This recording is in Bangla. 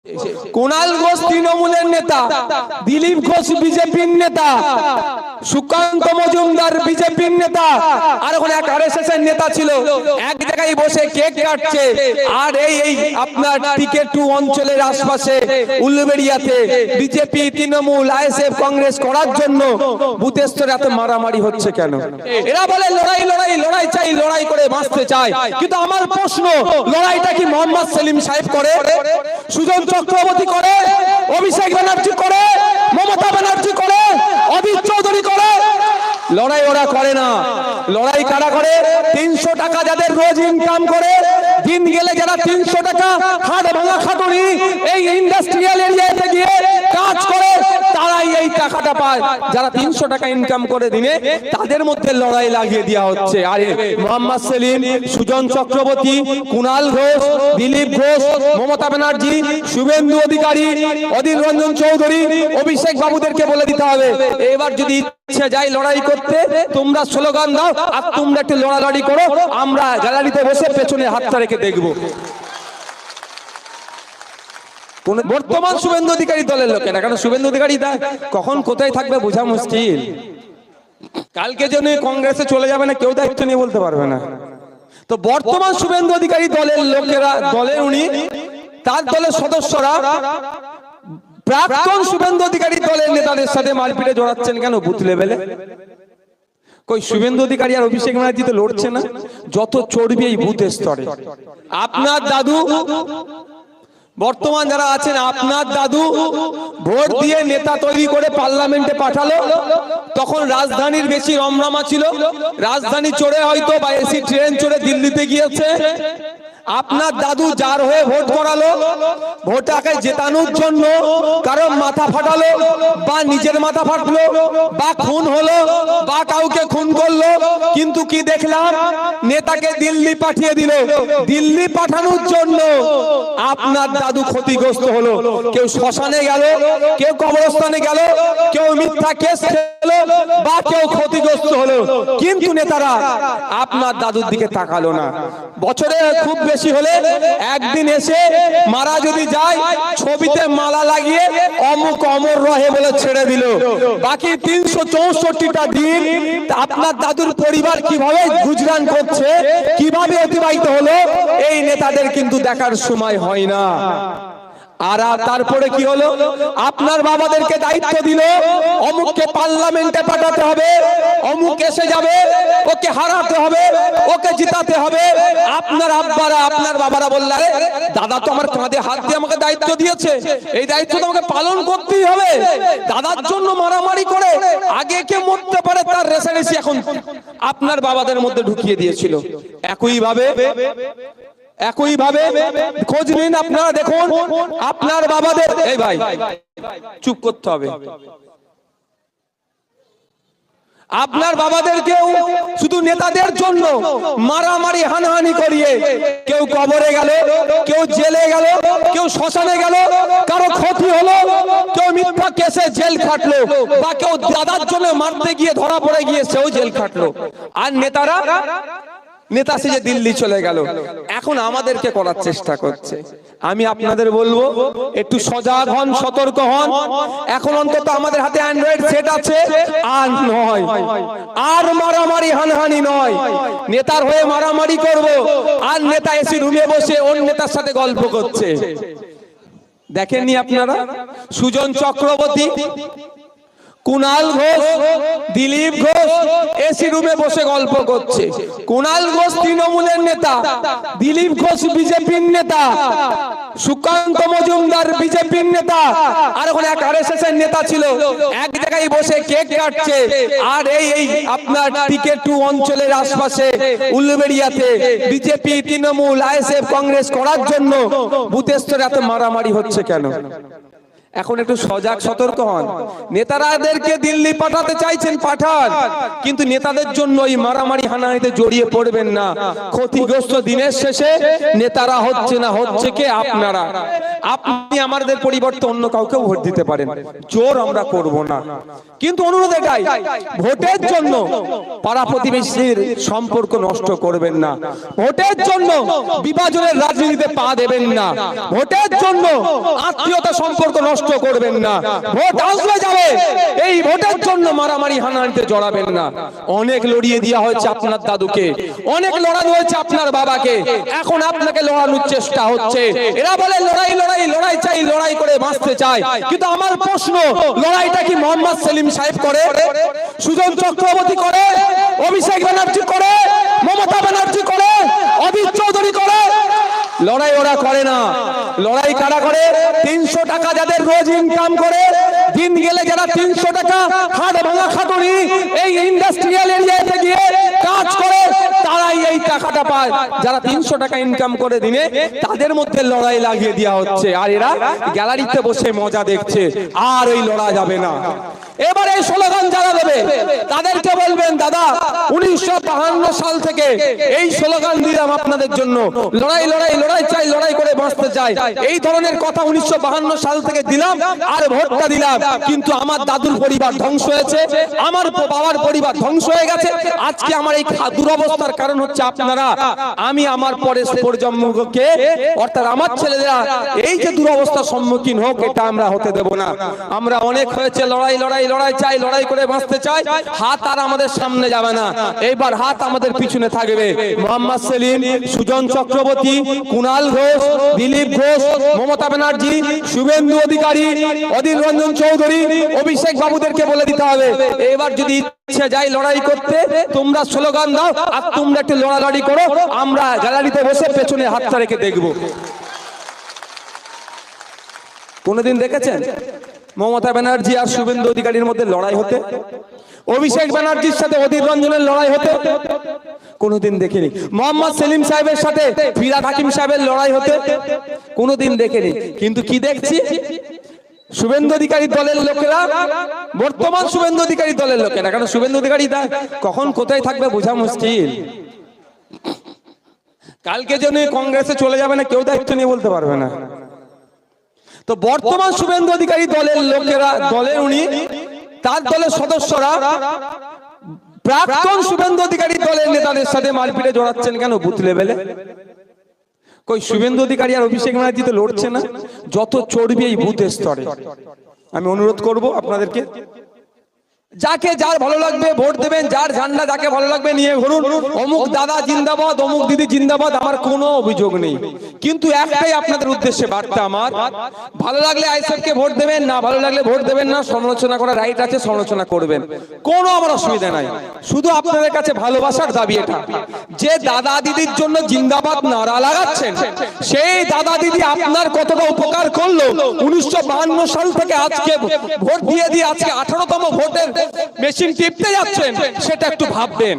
কুণাল ঘোষ তৃণমূলের নেতা, দিলীপ ঘোষ বিজেপির নেতা, সুকান্ত মজুমদার বিজেপির নেতা, আর ওখানে এক আরএসএস এর নেতা ছিল, এক জায়গায় বসে কেক কাটছে। আর এই আপনার টিকেট 2 অঞ্চলের আশপাশে উল্লুবেড়িয়াতে বিজেপি, তৃণমূল, আইএসএফ, কংগ্রেস করার জন্য বুথ স্তরে এত মারামারি হচ্ছে কেন? এরা বলে লড়াই লড়াই লড়াই চাই, লড়াই করে বাঁচতে চায়। কিন্তু আমার প্রশ্ন, লড়াইটা কি মোহাম্মদ সেলিম সাহেব করে, সুজন চক্রবর্তী করে, অভিষেক ব্যানার্জি করে, মমতা ব্যানার্জি করে, অজিত চৌধুরী করে? লড়াই ওরা করে না। লড়াই কারা করে? 300 টাকা যাদের রোজ ইনকাম করে, দিন গেলে যারা 300 টাকা হাত ভাঙা খাটুনি এই ইন্ডাস্ট্রিয়াল এরিয়াতে গিয়ে কাজ করে, তারাই এই টাকাটা পায়। যারা 300 টাকা ইনকাম করে দিনে, তাদের মধ্যে লড়াই লাগিয়ে দেওয়া হচ্ছে। আরে মোহাম্মদ সেলিম, সুজন চক্রবর্তী, কুণাল ঘোষ, দিলীপ ঘোষ, মমতা ব্যানার্জি, শুভেন্দু অধিকারী, অধীর রঞ্জন চৌধুরী, অভিষেক বাবুদেরকে বলে দিতে হবে, এবার যদি ইচ্ছে যায় লড়াই করতে, তোমরা স্লোগান দাও আর তোমরা একটু লড়ালড়ি করো, আমরা গ্যালারিতে বসে পেছনে হাতটা রেখে দেখবো। বর্তমান শুভেন্দু অধিকারী দলের লোকেরা, কারণ শুভেন্দু অধিকারী কখন কোথায় থাকবে বোঝা মুশকিল। কালকে যেন কংগ্রেসে চলে যাবে না, কেউ দায়িত্ব নিয়ে বলতে পারবে না। তো বর্তমান শুভেন্দু অধিকারী দলের লোকেরা, দলের উনি, তার দলের সদস্যরা প্রাক্তন শুভেন্দু অধিকারী দলের নেতাদের সাথে মারপিটে জড়াচ্ছেন কেন বুথ লেভেলে? কই শুভেন্দু অধিকারী আর অভিষেক ব্যানার্জি তো লড়ছে না, যত চর্বি এই বুথ স্তরে। আপনার দাদু, বর্তমান যারা আছেন, আপনার দাদু ভোট দিয়ে নেতা তৈরি করে পার্লামেন্টে পাঠালো, তখন রাজধানীর বেশি রমরমা ছিল, রাজধানী চড়ে হয়তো বা এসি ট্রেন চড়ে দিল্লিতে গিয়েছে। আপনার দাদু যার হয়ে ভোট করালো, ভোটাকে জেতানোর জন্য কারো মাথা ফাটালো, বা নিজের মাথা ফাটলো, বা খুন হলো, বা কাউকে খুন করলো, কিন্তু কি দেখলাম? নেতাকে দিল্লি পাঠিয়ে দিল। দিল্লি পাঠানোর জন্য আপনার দাদু ক্ষতিগ্রস্ত হলো। কেউ শ্মশানে গেল, কেউ কবরস্থানে গেল, কেউ মিথ্যা কেস খেলো, বা কেউ ক্ষতিগ্রস্ত হলো, কিন্তু নেতারা আপনার দাদুর দিকে তাকালো না। বছরে খুব বেশি হলে একদিন এসে মারা যদি যায়, ছবিতে মালা লাগিয়ে অমুক অমর রহে বলে ছেড়ে দিল। বাকি 364টা দিন আপনার দাদুর পরিবার কিভাবে গুজরান করছে, কিভাবে অতিবাহিত হলো, এই নেতাদের কিন্তু দেখার সময় হয় না। আর তারপরে কি হলো? আপনার বাবাদেরকে দায়িত্ব দিল, অমুককে পার্লামেন্টে পাঠাতে হবে, অমুক এসে যাবে, ওকে হারাতে হবে, ওকে জিতাতে হবে। আপনার আব্বারা, আপনার বাবারা বললে, দাদা তো আমার কাঁধে হাত দিয়ে আমাকে দায়িত্ব দিয়েছে, এই দায়িত্ব তো আমাকে পালন করতেই হবে। দাদার জন্য মারামারি করে আগে কে মরতে পারে তার রেসারেসি এখন আপনার বাবাদের মধ্যে ঢুকিয়ে দিয়েছিল। একইভাবে খোঁজ নিন, আপনারা দেখুন আপনার বাবাদের, এই ভাই চুপ করতে হবে, আপনার বাবাদেরকেও শুধু নেতাদের জন্য মারামারি হানাহানি করিয়ে কেউ কবরে গেল, কেউ জেলে গেল, কেউ শ্মশানে গেল, কারো ক্ষতি হলো, কেউ মিথ্যা কেসে জেল খাটলো, বা কেউ দাদার জন্য মারতে গিয়ে ধরা পড়ে গিয়ে সেও জেল খাটলো। আর নেতারা নেতা সেজে দিল্লি চলে গেল। এখন আমাদেরকে করার চেষ্টা করছে। আমি আপনাদের বলবো, একটু সজাগ হন, সতর্ক হন। এখন অন্তত আমাদের হাতে অ্যান্ড্রয়েড সেট আছে, আর নয়, আর মারামারি হানহানি নয়। নেতার হয়ে মারামারি করব, আর নেতা এসে রুমে বসে অন্য নেতার সাথে গল্প করছে। দেখেননি আপনারা? সুজন চক্রবর্তী, কুণাল ঘোষ, দিলীপ ঘোষ এসি রুমে বসে গল্প করছে। কুণাল ঘোষ তৃণমূলের নেতা, দিলীপ ঘোষ বিজেপির নেতা, সুকান্ত মজুমদার বিজেপির নেতা, আর ওখানে এক আরএসএস এর নেতা ছিল, এক জায়গায় বসে কেক কাটছে। আর এই আপনার টিকেট 2 অঞ্চলের আশপাশে উল্লুবেড়িয়াতে বিজেপি, তৃণমূল, আইএসএফ, কংগ্রেস করার জন্য বুথ স্তরে এত মারামারি হচ্ছে কেন? এখন একটু সজাগ সতর্ক হন। নেতারাদেরকে দিল্লি পাঠাতে চাইছেন, পাঠান, কিন্তু নেতাদের জন্য এই মারামারি হানাহানিতে জড়িয়ে পড়বেন না। ক্ষতিগ্রস্ত দিনের শেষে নেতারা হচ্ছে না, হচ্ছে কে? আপনারা। আপনি আমাদের পরিবর্তে অন্য কাউকে ভোট দিতে পারেন, জোর আমরা করব না, কিন্তু অনুরোধ এটাই, ভোটের জন্য পাড়া প্রতিবেশীর সম্পর্ক নষ্ট করবেন না, ভোটের জন্য বিভাজনের রাজনীতিতে পা দেবেন না, ভোটের জন্য আত্মীয়তা সম্পর্ক নষ্ট করবেন না। ভোট আসবে যাবে, এই ভোটের জন্য মারামারি হানাহানিতে জড়াবেন না। অনেক লড়িয়ে দেওয়া হয়েছে আপনার দাদুকে, অনেক লড়ানো হয়েছে আপনার বাবাকে, এখন আপনাকে লড়ানোর চেষ্টা হচ্ছে। এরা বলে লড়াই লড়াই লড়াই চাই, লড়াই করে বাঁচতে চায়, কিন্তু আমার প্রশ্ন, লড়াইটা কি মোহাম্মদ সেলিম সাহেব করে, সুজন চক্রবর্তী করে, অভিষেক ব্যানার্জি করে, মমতা ব্যানার্জি করে, অজিত চৌধুরী করে? লড়াই ওরা করে না। লড়াই কারা করে? 300 টাকা যাদের রোজ ইনকাম করে, দিন গেলে যারা 300 টাকা হাট ভাঙা খাটুনি এই ইন্ডাস্ট্রিয়াল এরিয়াতে গিয়ে কাজ করে, তারাই এই টাকাটা পায়। যারা 300 টাকা ইনকাম করে দিনে, তাদের মধ্যে লড়াই লাগিয়ে দেওয়া হচ্ছে, আর এরা গ্যালারিতে বসে মজা দেখছে। আর ওই লড়া যাবে না। এবার এই স্লোগান যারা দেবে তাদেরকে বলবেন, দাদা 1952 সাল থেকে এই স্লোগান দিলাম আপনাদের জন্য, লড়াই লড়াই লড়াই চাই, লড়াই করে বাঁচতে চাই, এই ধরনের কথা 1952 সাল থেকে দিলাম, আর ভোটটা দিলাম, কিন্তু আমার দাদুর পরিবার ধ্বংস হয়েছে, আমার বাবার পরিবার ধ্বংস হয়ে গেছে। আজকে আমার এই দুরবস্থার কারণ হচ্ছে আপনারা। আমি আমার পরে প্রজন্মকে, অর্থাৎ আমার ছেলেরা এই যে দুরবস্থার সম্মুখীন হোক, এটা আমরা হতে দেব না। আমরা অনেক হয়েছে লড়াই লড়াই লড়াই চাই, লড়াই করে বাঁচতে চাই, হাত আর আমাদের সামনে যাবে না, এইবার হাত আমাদের পিছনে থাকবে। মোহাম্মদ সেলিম, সুজন চক্রবর্তী, কুণাল ঘোষ, দিলীপ ঘোষ, মমতা ব্যানার্জি, শুভেন্দু অধিকারী, অধীর রঞ্জন চৌধুরী, অভিষেক বাবুদেরকে বলে দিতে হবে, এবার যদি ইচ্ছে যাই লড়াই করতে, তোমরা স্লোগান দাও আর তোমরা একটু লড়ালড়ি করো, আমরা গ্যালারিতে বসে পেছনে হাতটা রেখে দেখবো। কোনদিন দেখেছেন মমতা ব্যানার্জি আর শুভেন্দু অধিকারীর মধ্যে লড়াই হতে? অভিষেক ব্যানার্জির সাথে অধীর রঞ্জনের লড়াই হতে? কোনদিন দেখিনি। মোহাম্মদ সেলিম সাহেবের সাথে ফিরহাদ হাকিম সাহেবের লড়াই হতে? কোনদিন দেখিনি। কিন্তু কি দেখছি, শুভেন্দু অধিকারী দলের লোকেরা, বর্তমান শুভেন্দু অধিকারী দলের লোকেরা, কারণ শুভেন্দু অধিকারী কখন কোথায় থাকবে বোঝা মুশকিল। কালকে যেন কংগ্রেসে চলে যাবে না, কেউ দায়িত্ব নিয়ে বলতে পারবে না। তো বর্তমান শুভেন্দু অধিকারী দলের লোকেরা, দলের উনি, তার দলের সদস্যরা প্রাক্তন শুভেন্দু অধিকারী দলের নেতাদের সাথে মারপিটে জড়াচ্ছেন কেন বুথ লেভেলে? কই শুভেন্দু অধিকারী আর অভিষেক ব্যানার্জি তো লড়ছে না, যত চর্বি এই বুথের স্তরে। আমি অনুরোধ করব আপনাদেরকে, যাকে যার ভালো লাগবে ভোট দেবেন, যার ঝান্ডা যাকে ভালো লাগবে নিয়ে ঘুরুন, অমুক দাদা জিন্দাবাদ, অমুক দিদি জিন্দাবাদ, আমার কোনো অভিযোগ নেই। কিন্তু একটাই আপনাদের উদ্দেশ্যে বার্তা আমার, ভালো লাগলে আইএসএফকে ভোট দেবেন, না ভালো লাগলে ভোট দেবেন না, সমালোচনা করার রাইট আছে, সমালোচনা করবেন, কোনো আমার অসুবিধা নাই। শুধু আপনাদের কাছে ভালোবাসার দাবি এটা, যে দাদা দিদির জন্য জিন্দাবাদ নারা লাগাচ্ছেন, সেই দাদা দিদি আপনার কতটা উপকার করলো 1952 সাল থেকে আজকে ভোট দিয়ে আজকে 18তম ভোটের মেশিন টিপতে যাচ্ছেন, সেটা একটু ভাববেন।